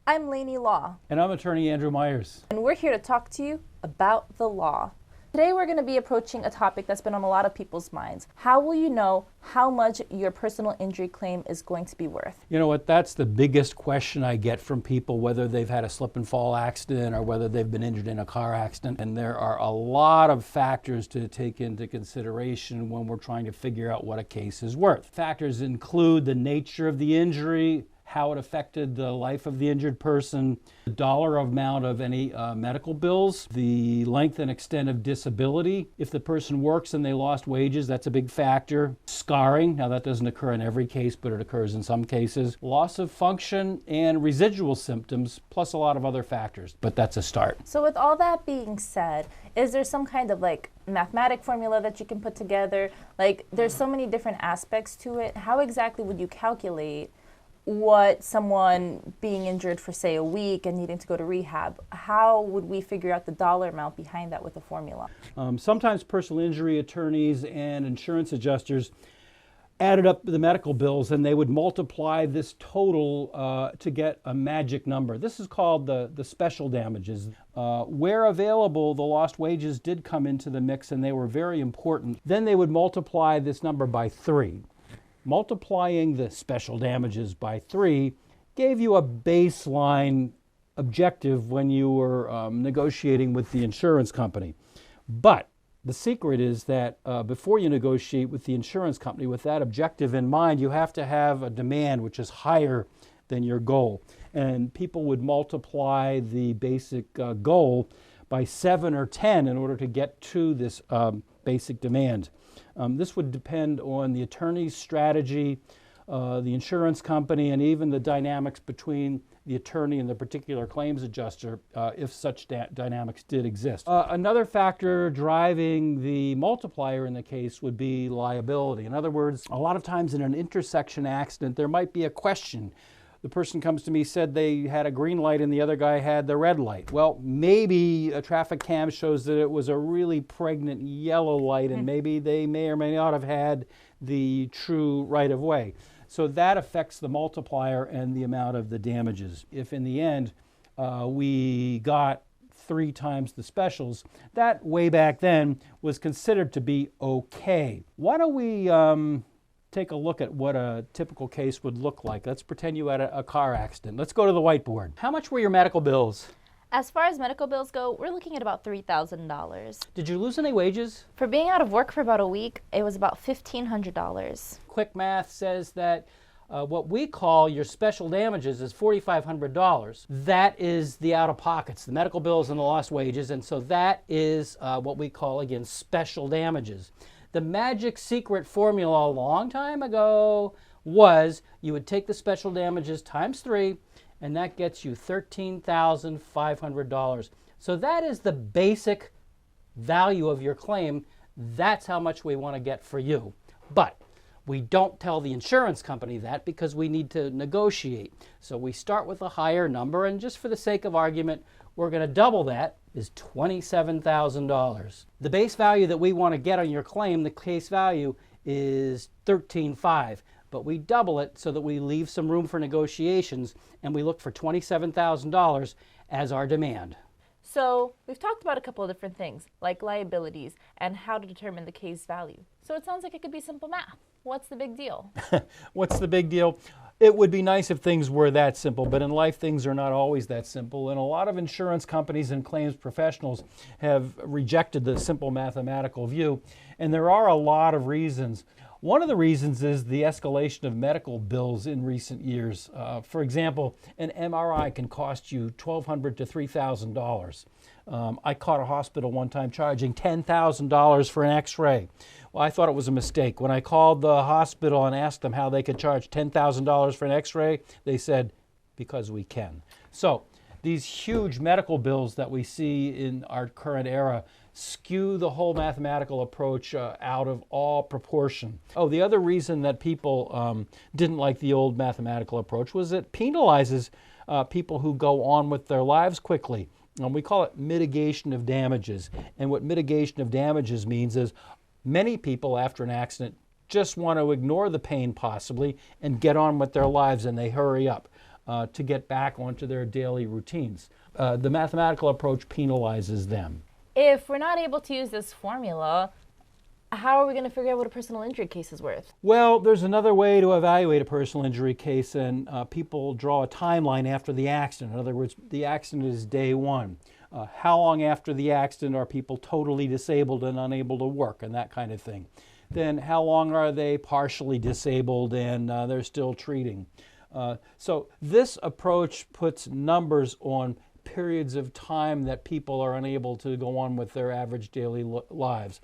I'm Lainey Law. And I'm attorney Andrew Myers. And we're here to talk to you about the law. Today we're going to be approaching a topic that's been on a lot of people's minds. How will you know how much your personal injury claim is going to be worth? You know what, that's the biggest question I get from people, whether they've had a slip and fall accident or whether they've been injured in a car accident. And there are a lot of factors to take into consideration when we're trying to figure out what a case is worth. Factors include the nature of the injury, how it affected the life of the injured person, the dollar amount of any medical bills, the length and extent of disability. If the person works and they lost wages, that's a big factor. Scarring, now that doesn't occur in every case, but it occurs in some cases. Loss of function and residual symptoms, plus a lot of other factors, but that's a start. So with all that being said, is there some kind of mathematic formula that you can put together? There's so many different aspects to it. How exactly would you calculate what someone being injured for, say, a week and needing to go to rehab, how would we figure out the dollar amount behind that with a formula? Sometimes personal injury attorneys and insurance adjusters added up the medical bills and they would multiply this total to get a magic number. This is called the special damages. Where available, the lost wages did come into the mix and they were very important. Then they would multiply this number by 3. Multiplying the special damages by 3 gave you a baseline objective when you were negotiating with the insurance company. But the secret is that before you negotiate with the insurance company with that objective in mind, you have to have a demand which is higher than your goal. And people would multiply the basic goal by 7 or 10 in order to get to this basic demand. This would depend on the attorney's strategy, the insurance company, and even the dynamics between the attorney and the particular claims adjuster, if such dynamics did exist. Another factor driving the multiplier in the case would be liability. In other words, a lot of times in an intersection accident, there might be a question. The person comes to me, said they had a green light and the other guy had the red light. Well, maybe a traffic cam shows that it was a really pregnant yellow light and maybe they may or may not have had the true right of way. So that affects the multiplier and the amount of the damages. If in the end we got 3 times the specials, that way back then was considered to be okay. Why don't we take a look at what a typical case would look like. Let's pretend you had a car accident. Let's go to the whiteboard. How much were your medical bills? As far as medical bills go, we're looking at about $3,000. Did you lose any wages? For being out of work for about a week, it was about $1,500. Quick math says that what we call your special damages is $4,500. That is the out-of-pockets, the medical bills and the lost wages, and so that is what we call, again, special damages. The magic secret formula a long time ago was you would take the special damages times 3, and that gets you $13,500. So that is the basic value of your claim. That's how much we want to get for you. But we don't tell the insurance company that because we need to negotiate. So we start with a higher number, and just for the sake of argument, we're going to double that, is $27,000. The base value that we want to get on your claim, the case value, is $13,500. But we double it so that we leave some room for negotiations, and we look for $27,000 as our demand. So we've talked about a couple of different things, like liabilities and how to determine the case value. So it sounds like it could be simple math. What's the big deal? What's the big deal? It would be nice if things were that simple, but in life things are not always that simple. And a lot of insurance companies and claims professionals have rejected the simple mathematical view. And there are a lot of reasons. One of the reasons is the escalation of medical bills in recent years. For example, an MRI can cost you $1,200 to $3,000. I caught a hospital one time charging $10,000 for an x-ray. Well, I thought it was a mistake. When I called the hospital and asked them how they could charge $10,000 for an x-ray, they said, because we can. So these huge medical bills that we see in our current era skew the whole mathematical approach out of all proportion. Oh, the other reason that people didn't like the old mathematical approach was it penalizes people who go on with their lives quickly. We call it mitigation of damages. And what mitigation of damages means is many people after an accident just want to ignore the pain possibly and get on with their lives, and they hurry up. to get back onto their daily routines. The mathematical approach penalizes them. If we're not able to use this formula, how are we going to figure out what a personal injury case is worth? Well, there's another way to evaluate a personal injury case, and people draw a timeline after the accident. In other words, the accident is day one. How long after the accident are people totally disabled and unable to work, and that kind of thing. Then how long are they partially disabled and they're still treating? So this approach puts numbers on periods of time that people are unable to go on with their average daily lives.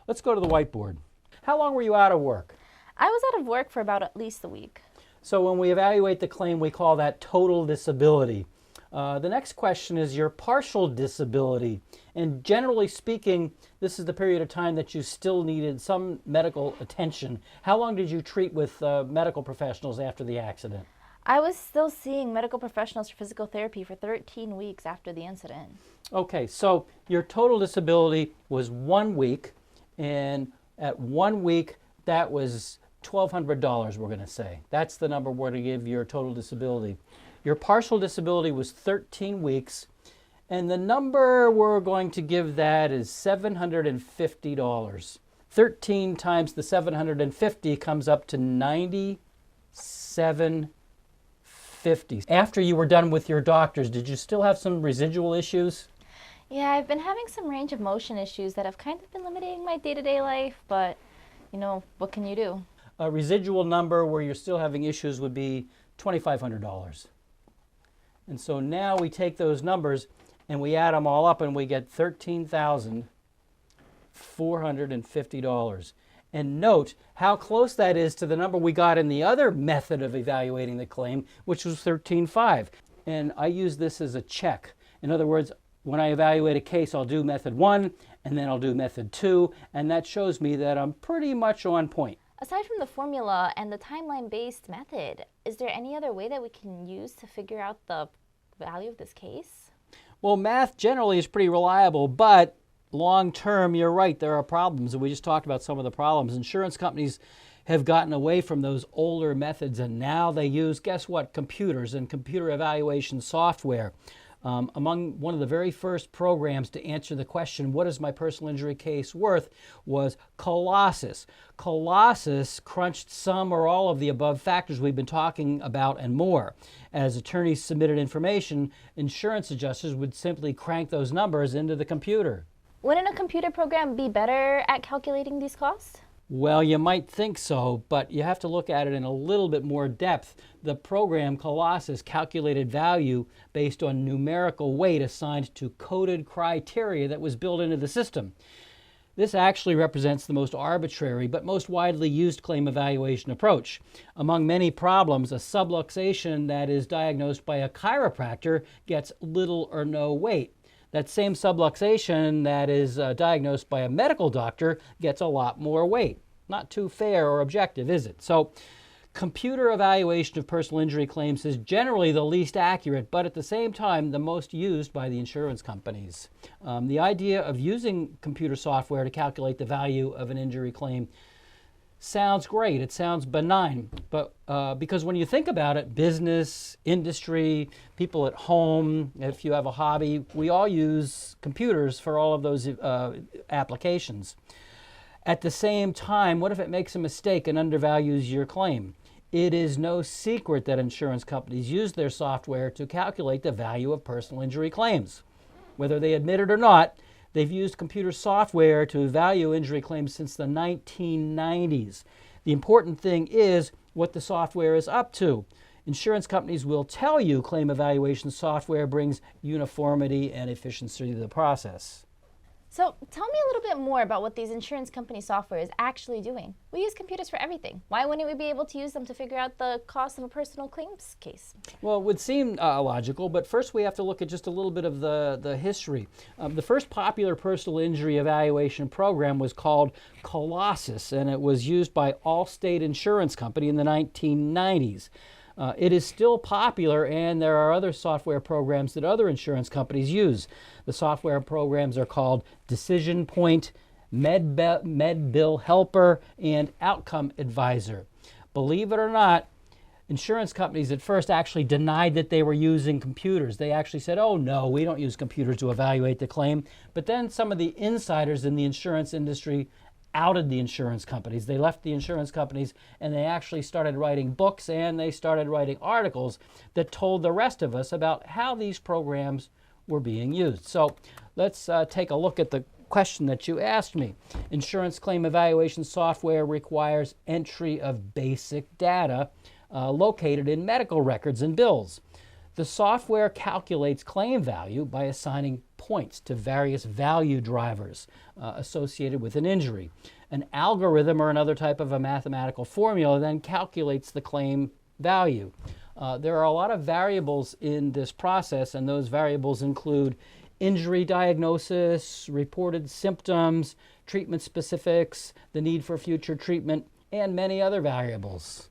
Let's go to the whiteboard. How long were you out of work? I was out of work for about at least a week. So when we evaluate the claim, we call that total disability. The next question is your partial disability. And generally speaking, this is the period of time that you still needed some medical attention. How long did you treat with medical professionals after the accident? I was still seeing medical professionals for physical therapy for 13 weeks after the incident. Okay, so your total disability was 1 week, and at 1 week, that was $1,200, we're going to say. That's the number we're going to give your total disability. Your partial disability was 13 weeks, and the number we're going to give that is $750. 13 times the 750 comes up to $97.50. After you were done with your doctors, did you still have some residual issues? Yeah, I've been having some range of motion issues that have kind of been limiting my day-to-day life, but, what can you do? A residual number where you're still having issues would be $2,500. And so now we take those numbers and we add them all up and we get $13,450. And note how close that is to the number we got in the other method of evaluating the claim, which was $13,500. And I use this as a check. In other words, when I evaluate a case, I'll do method 1 and then I'll do method 2, and that shows me that I'm pretty much on point. Aside from the formula and the timeline-based method, is there any other way that we can use to figure out the value of this case? Well, math generally is pretty reliable, but long term, you're right, there are problems, and we just talked about some of the problems. Insurance companies have gotten away from those older methods, and now they use, guess what, computers and computer evaluation software. Among one of the very first programs to answer the question, what is my personal injury case worth, was Colossus. Colossus crunched some or all of the above factors we've been talking about and more. As attorneys submitted information, insurance adjusters would simply crank those numbers into the computer. Wouldn't a computer program be better at calculating these costs? Well, you might think so, but you have to look at it in a little bit more depth. The program Colossus calculated value based on numerical weight assigned to coded criteria that was built into the system. This actually represents the most arbitrary but most widely used claim evaluation approach. Among many problems, a subluxation that is diagnosed by a chiropractor gets little or no weight. That same subluxation that is diagnosed by a medical doctor gets a lot more weight. Not too fair or objective, is it? So, computer evaluation of personal injury claims is generally the least accurate, but at the same time, the most used by the insurance companies. The idea of using computer software to calculate the value of an injury claim sounds great. It sounds benign, but because when you think about it, business, industry, people at home, if you have a hobby, we all use computers for all of those applications. At the same time, what if it makes a mistake and undervalues your claim? It is no secret that insurance companies use their software to calculate the value of personal injury claims. Whether they admit it or not, they've used computer software to value injury claims since the 1990s. The important thing is what the software is up to. Insurance companies will tell you claim evaluation software brings uniformity and efficiency to the process. So tell me a little bit more about what these insurance company software is actually doing. We use computers for everything. Why wouldn't we be able to use them to figure out the cost of a personal claims case? Well, it would seem logical, but first we have to look at just a little bit of the history. The first popular personal injury evaluation program was called Colossus, and it was used by Allstate Insurance Company in the 1990s. It is still popular, and there are other software programs that other insurance companies use. The software programs are called Decision Point, MedBill Helper, and Outcome Advisor. Believe it or not, Insurance companies at first actually denied that they were using computers. They actually said, oh no, we don't use computers to evaluate the claim. But then some of the insiders in the insurance industry outed the insurance companies. They left the insurance companies and they actually started writing books and they started writing articles that told the rest of us about how these programs were being used. So let's take a look at the question that you asked me. Insurance claim evaluation software requires entry of basic data located in medical records and bills. The software calculates claim value by assigning points to various value drivers associated with an injury. An algorithm or another type of a mathematical formula then calculates the claim value. There are a lot of variables in this process, and those variables include injury diagnosis, reported symptoms, treatment specifics, the need for future treatment, and many other variables.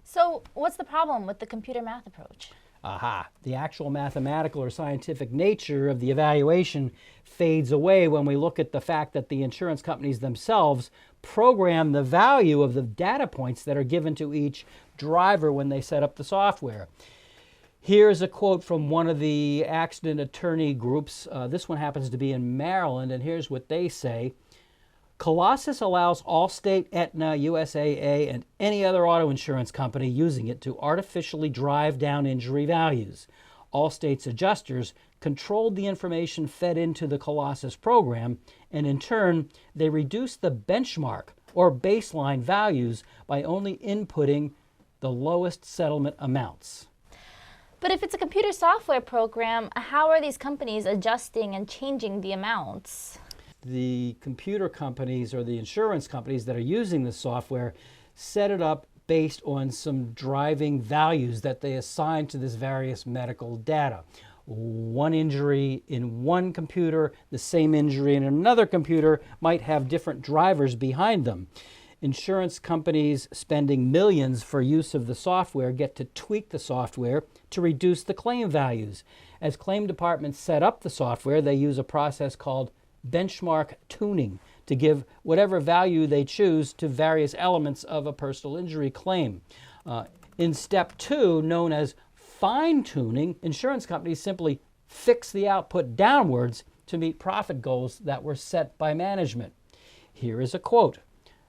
So what's the problem with the computer math approach? Aha, the actual mathematical or scientific nature of the evaluation fades away when we look at the fact that the insurance companies themselves program the value of the data points that are given to each driver when they set up the software. Here's a quote from one of the accident attorney groups. This one happens to be in Maryland, and here's what they say. Colossus allows Allstate, Aetna, USAA, and any other auto insurance company using it to artificially drive down injury values. Allstate's adjusters controlled the information fed into the Colossus program, and in turn, they reduced the benchmark or baseline values by only inputting the lowest settlement amounts. But if it's a computer software program, how are these companies adjusting and changing the amounts? The computer companies or the insurance companies that are using this software set it up based on some driving values that they assign to this various medical data. One injury in one computer, the same injury in another computer might have different drivers behind them. Insurance companies spending millions for use of the software get to tweak the software to reduce the claim values. As claim departments set up the software, they use a process called benchmark tuning to give whatever value they choose to various elements of a personal injury claim. In step 2, known as fine-tuning, insurance companies simply fix the output downwards to meet profit goals that were set by management. Here is a quote.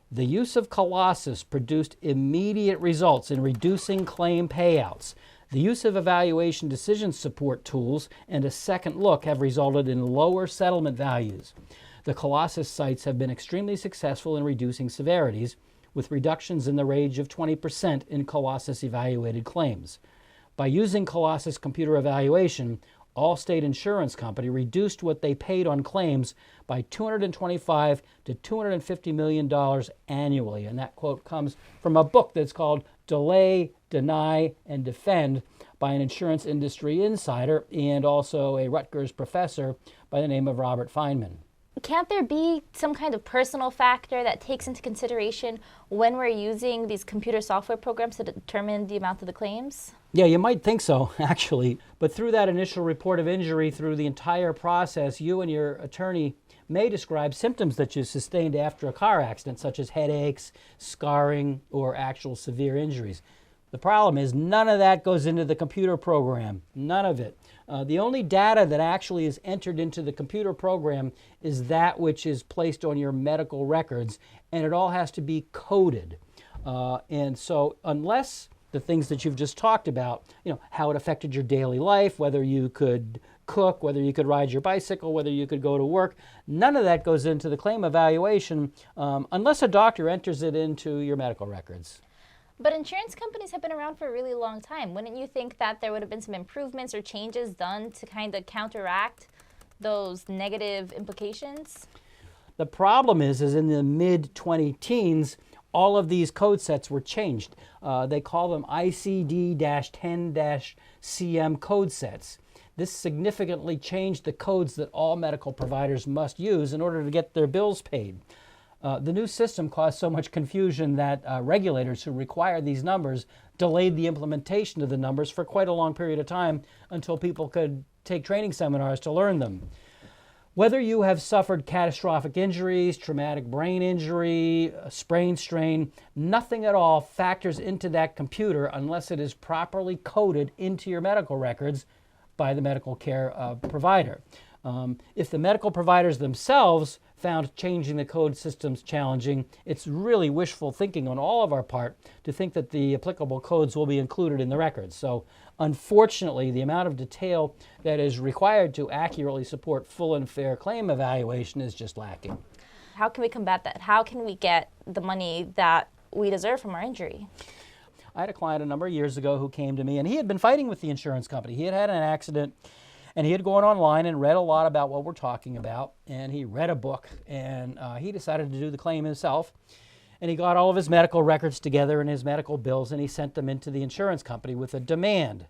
The use of Colossus produced immediate results in reducing claim payouts. The use of evaluation decision support tools and a second look have resulted in lower settlement values. The Colossus sites have been extremely successful in reducing severities, with reductions in the range of 20% in Colossus evaluated claims. By using Colossus computer evaluation, Allstate Insurance Company reduced what they paid on claims by $225 to $250 million annually. And that quote comes from a book that's called Delay, Deny, and Defend by an insurance industry insider and also a Rutgers professor by the name of Robert Feynman. Can't there be some kind of personal factor that takes into consideration when we're using these computer software programs to determine the amount of the claims? Yeah, you might think so, actually. But through that initial report of injury, through the entire process, you and your attorney may describe symptoms that you sustained after a car accident, such as headaches, scarring, or actual severe injuries. The problem is none of that goes into the computer program, none of it. The only data that actually is entered into the computer program is that which is placed on your medical records, and it all has to be coded. And so unless the things that you've just talked about, how it affected your daily life, whether you could cook, whether you could ride your bicycle, whether you could go to work, none of that goes into the claim evaluation unless a doctor enters it into your medical records. But insurance companies have been around for a really long time. Wouldn't you think that there would have been some improvements or changes done to kind of counteract those negative implications? The problem is in the mid-2010s, all of these code sets were changed. They call them ICD-10-CM code sets. This significantly changed the codes that all medical providers must use in order to get their bills paid. The new system caused so much confusion that regulators who require these numbers delayed the implementation of the numbers for quite a long period of time until people could take training seminars to learn them. Whether you have suffered catastrophic injuries, traumatic brain injury, a sprain, strain, nothing at all factors into that computer unless it is properly coded into your medical records by the medical care provider. If the medical providers themselves found changing the code systems challenging, it's really wishful thinking on all of our part to think that the applicable codes will be included in the records. So unfortunately, the amount of detail that is required to accurately support full and fair claim evaluation is just lacking. How can we combat that? How can we get the money that we deserve from our injury? I had a client a number of years ago who came to me, and he had been fighting with the insurance company. He had had an accident, and he had gone online and read a lot about what we're talking about, and he read a book, and he decided to do the claim himself. And he got all of his medical records together and his medical bills, and he sent them into the insurance company with a demand.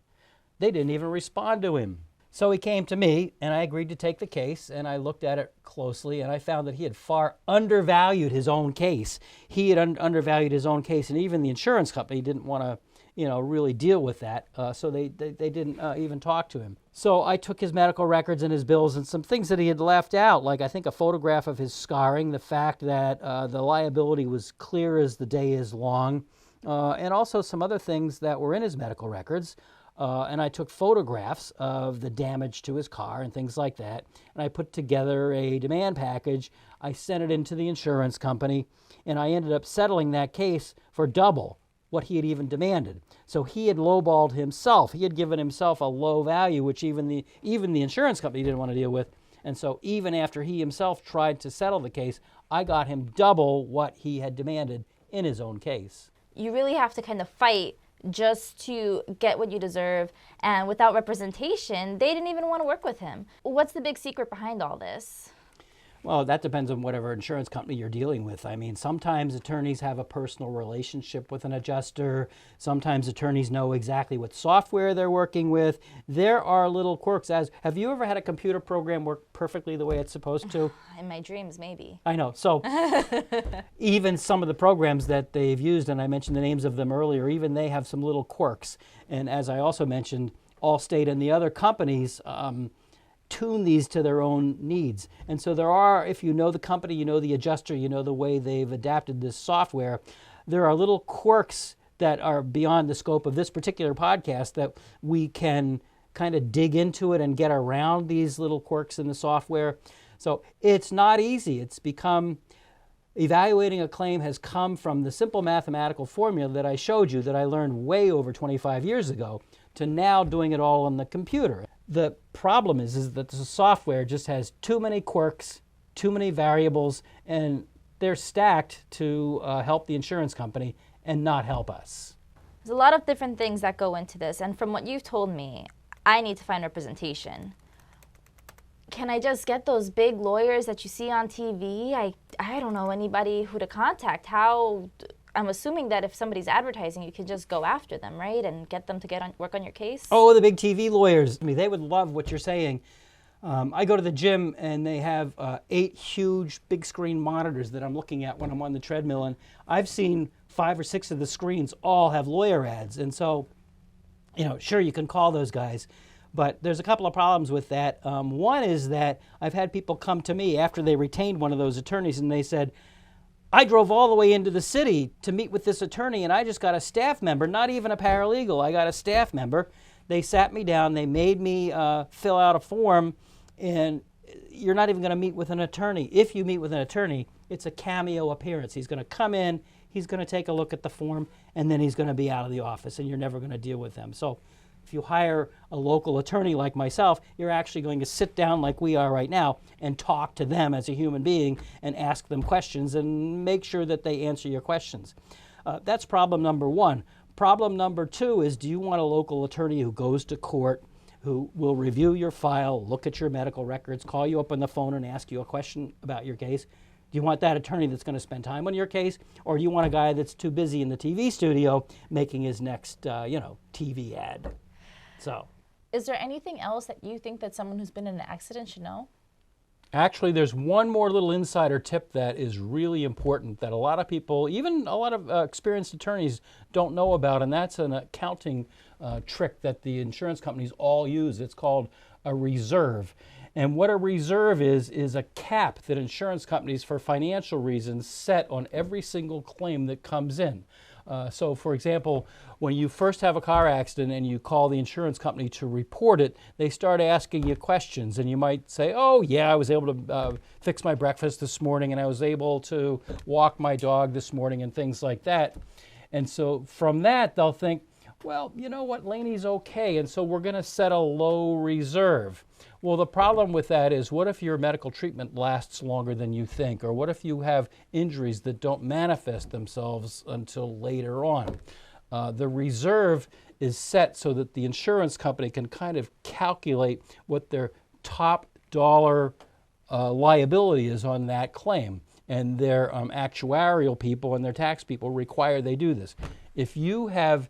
They didn't even respond to him. So he came to me, and I agreed to take the case, and I looked at it closely, and I found that he had far undervalued his own case. He had undervalued his own case, and even the insurance company didn't want to really deal with that, so they didn't even talk to him. So I took his medical records and his bills and some things that he had left out, like I think a photograph of his scarring, the fact that the liability was clear as the day is long, and also some other things that were in his medical records. And I took photographs of the damage to his car and things like that, and I put together a demand package. I sent it into the insurance company, and I ended up settling that case for double what he had even demanded. So he had lowballed himself. He had given himself a low value, which even the insurance company didn't want to deal with. And so even after he himself tried to settle the case, I got him double what he had demanded in his own case. You really have to kind of fight just to get what you deserve, and without representation, they didn't even want to work with him. What's the big secret behind all this? Well, that depends on whatever insurance company you're dealing with. I mean, sometimes attorneys have a personal relationship with an adjuster. Sometimes attorneys know exactly what software they're working with. There are little quirks. Have you ever had a computer program work perfectly the way it's supposed to? In my dreams, maybe. I know. So even some of the programs that they've used, and I mentioned the names of them earlier, even they have some little quirks. And as I also mentioned, Allstate and the other companies tune these to their own needs. And so there are, if you know the company, you know the adjuster, you know the way they've adapted this software, there are little quirks that are beyond the scope of this particular podcast that we can kind of dig into it and get around these little quirks in the software. So it's not easy. It's become, evaluating a claim has come from the simple mathematical formula that I showed you that I learned way over 25 years ago to now doing it all on the computer. The problem is that the software just has too many quirks, too many variables, and they're stacked to help the insurance company and not help us. There's a lot of different things that go into this, and from what you've told me, I need to find representation. Can I just get those big lawyers that you see on TV? I don't know anybody who to contact. I'm assuming that if somebody's advertising, you can just go after them, right, and get them to work on your case? Oh, the big TV lawyers. I mean, they would love what you're saying. I go to the gym, and they have 8 huge big screen monitors that I'm looking at when I'm on the treadmill, and I've seen 5 or 6 of the screens all have lawyer ads. And so, sure, you can call those guys, but there's a couple of problems with that. One is that I've had people come to me after they retained one of those attorneys, and they said, I drove all the way into the city to meet with this attorney, and I just got a staff member, not even a paralegal. I got a staff member. They sat me down. They made me fill out a form, and you're not even going to meet with an attorney. If you meet with an attorney, it's a cameo appearance. He's going to come in, he's going to take a look at the form, and then he's going to be out of the office, and you're never going to deal with them. So if you hire a local attorney like myself, you're actually going to sit down like we are right now and talk to them as a human being and ask them questions and make sure that they answer your questions. That's problem number one. Problem number two is, do you want a local attorney who goes to court, who will review your file, look at your medical records, call you up on the phone and ask you a question about your case? Do you want that attorney that's going to spend time on your case, or do you want a guy that's too busy in the TV studio making his next, TV ad? So, is there anything else that you think that someone who's been in an accident should know? Actually, there's one more little insider tip that is really important that a lot of people, even a lot of experienced attorneys, don't know about, and that's an accounting trick that the insurance companies all use. It's called a reserve. And what a reserve is a cap that insurance companies, for financial reasons, set on every single claim that comes in. So, for example, when you first have a car accident and you call the insurance company to report it, they start asking you questions. And you might say, oh, yeah, I was able to fix my breakfast this morning, and I was able to walk my dog this morning, and things like that. And so from that, they'll think, well, you know what, Laney's okay, and so we're going to set a low reserve. Well, the problem with that is, what if your medical treatment lasts longer than you think? Or what if you have injuries that don't manifest themselves until later on? The reserve is set so that the insurance company can kind of calculate what their top dollar liability is on that claim. And their actuarial people and their tax people require they do this. If you have,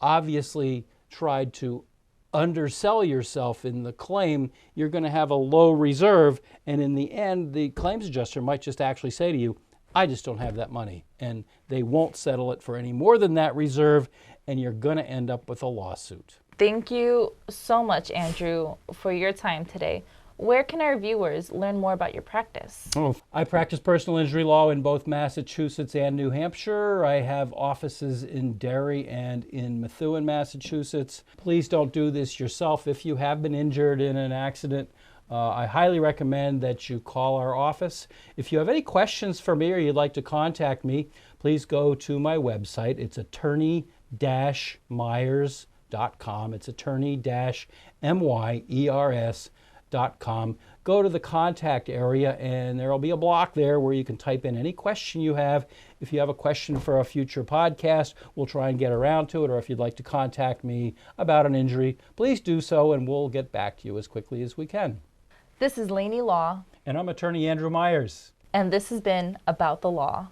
obviously tried to undersell yourself in the claim, you're going to have a low reserve, and in the end, the claims adjuster might just actually say to you, I just don't have that money, and they won't settle it for any more than that reserve, and you're going to end up with a lawsuit. Thank you so much, Andrew, for your time today. Where can our viewers learn more about your practice? I practice personal injury law in both Massachusetts and New Hampshire. I have offices in Derry and in Methuen, Massachusetts. Please don't do this yourself. If you have been injured in an accident, I highly recommend that you call our office. If you have any questions for me or you'd like to contact me, please go to my website. It's attorney-myers.com. It's attorney-myers.com. Go to the contact area, and there will be a block there where you can type in any question you have. If you have a question for a future podcast, we'll try and get around to it, or if you'd like to contact me about an injury, please do so, and we'll get back to you as quickly as we can. This is Laney Law. And I'm attorney Andrew Myers. And this has been About the Law.